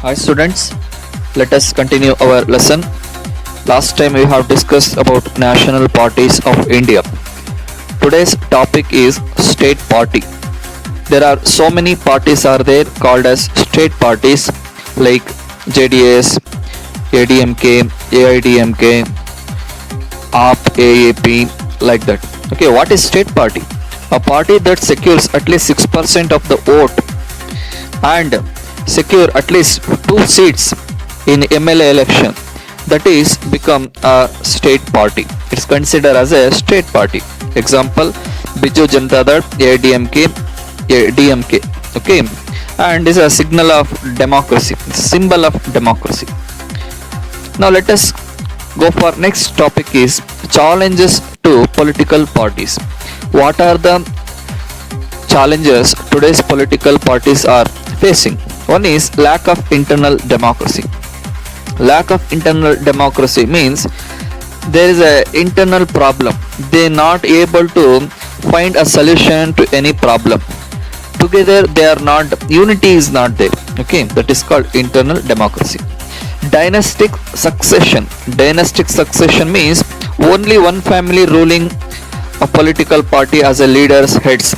Hi students, let us continue our lesson. Last time we have discussed about national parties of India. Today's topic is state party. There are so many parties are there called as state parties like JDS, ADMK, AIDMK, AAP, AAP, like that. Okay, what is state party? A party that secures at least 6% of the vote and secure at least 2 seats in MLA election, that is become a state party. It's considered as a state party. Example, Biju Janata Dal, AIDMK, DMK. Okay, and is a signal of democracy, symbol of democracy. Now let us go for next topic is challenges to political parties. What are the challenges today's political parties are facing? One is lack of internal democracy. Lack of internal democracy means there is a internal problem. They are not able to find a solution to any problem. Together they are not, unity is not there. Okay, that is called internal democracy. Dynastic succession. Dynastic succession means only one family ruling a political party as a leader's heads.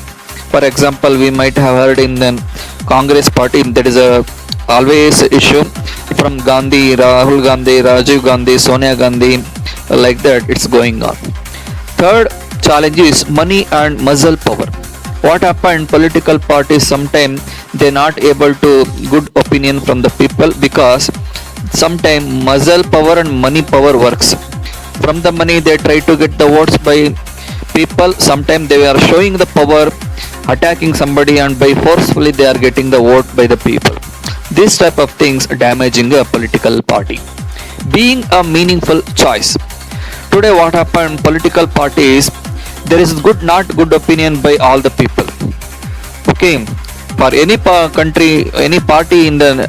For example, we might have heard in the Congress party that is a always issue from Gandhi, Rahul Gandhi, Rajiv Gandhi, Sonia Gandhi, like that it's going on. Third challenge is money and muscle power. What happened? Political parties sometimes they not able to good opinion from the people because sometimes muscle power and money power works. From the money they try to get the votes by people. Sometimes they are showing the power, attacking somebody, and by forcefully they are getting the vote by the people. These type of things are damaging a political party. Being a meaningful choice. Today what happened? Political parties, there is not good opinion by all the people. Okay, for any country, any party in the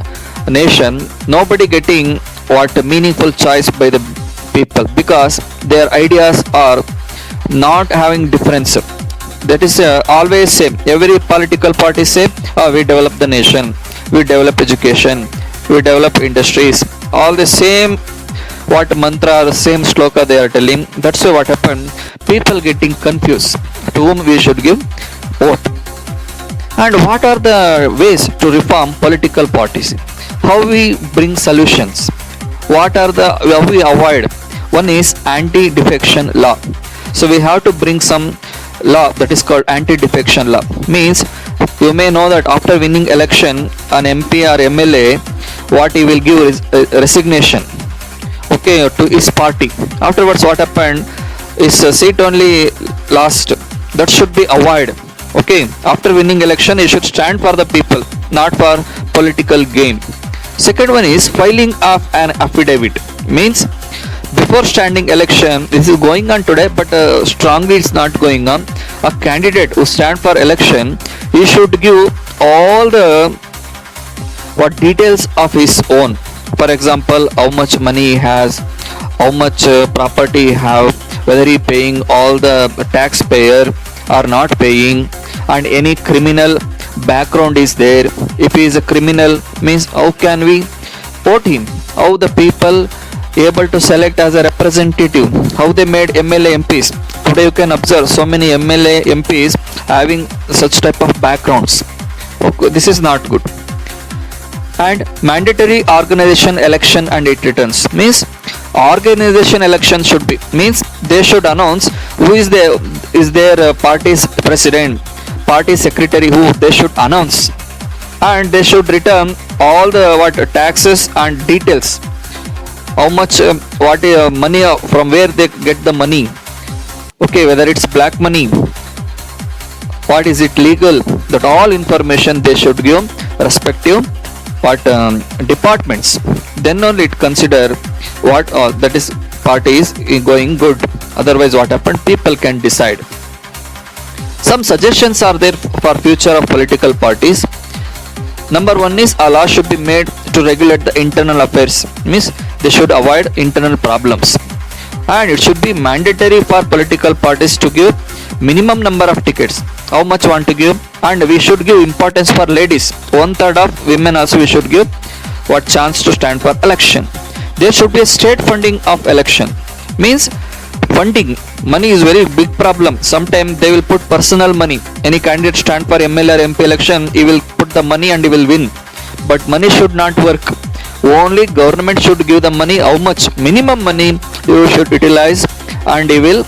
nation, nobody getting what meaningful choice by the people because their ideas are not having difference. That is always same. Every political party say, we develop the nation, we develop education, we develop industries. All the same what mantra, the same sloka they are telling. That's why what happened? People getting confused to whom we should give vote. And what are the ways to reform political parties? How we bring solutions? What are the how we avoid? One is anti-defection law. So we have to bring some law that is called anti-defection law. Means you may know that after winning election, an MP or MLA, what he will give is resignation. Okay, to his party. Afterwards, what happened? His seat only last. That should be avoided. Okay, after winning election, he should stand for the people, not for political gain. Second one is filing of an affidavit. Means before standing election, this is going on today, but strongly it's not going on. A candidate who stand for election, he should give all the what details of his own. For example, how much money he has, how much property he have, whether he paying all the taxpayer or not paying, and any criminal background is there. If he is a criminal, means how can we vote him? How the people able to select as a representative? How they made MLA MPs? Today you can observe so many MLA MPs having such type of backgrounds. Okay, this is not good. And mandatory organization election and it returns. Means organization election should be, means they should announce who is their party's president, party secretary, who they should announce, and they should return all the what taxes and details, how much what money from where they get the money. Okay, whether it's black money, what is it legal, that all information they should give respective what departments. Then only it consider what that is party is going good. Otherwise what happened? People can decide. Some suggestions are there for future of political parties. Number one is a law should be made to regulate the internal affairs. Means they should avoid internal problems. And it should be mandatory for political parties to give minimum number of tickets, how much want to give, and we should give importance for ladies. 1/3 of women also we should give what chance to stand for election. There should be a state funding of election. Means funding, money is very big problem. Sometimes they will put personal money. Any candidate stand for MLA or MP election, he will put the money and he will win. But money should not work. Only government should give the money. How much? Minimum money you should utilize, and he will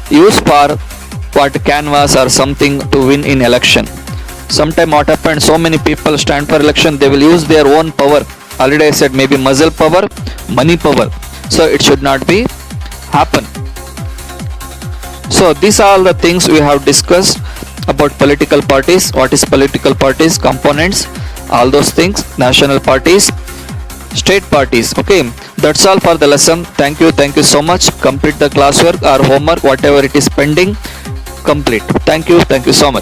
use for what canvas or something to win in election. Sometime what happens, so many people stand for election, they will use their own power. Already I said, maybe muscle power, money power. So it should not be happen. So these are all the things we have discussed about political parties. What is political parties, components, all those things, national parties, state parties. Okay, that's all for the lesson. Thank you so much. Complete the classwork or homework, whatever it is pending, complete. Thank you so much.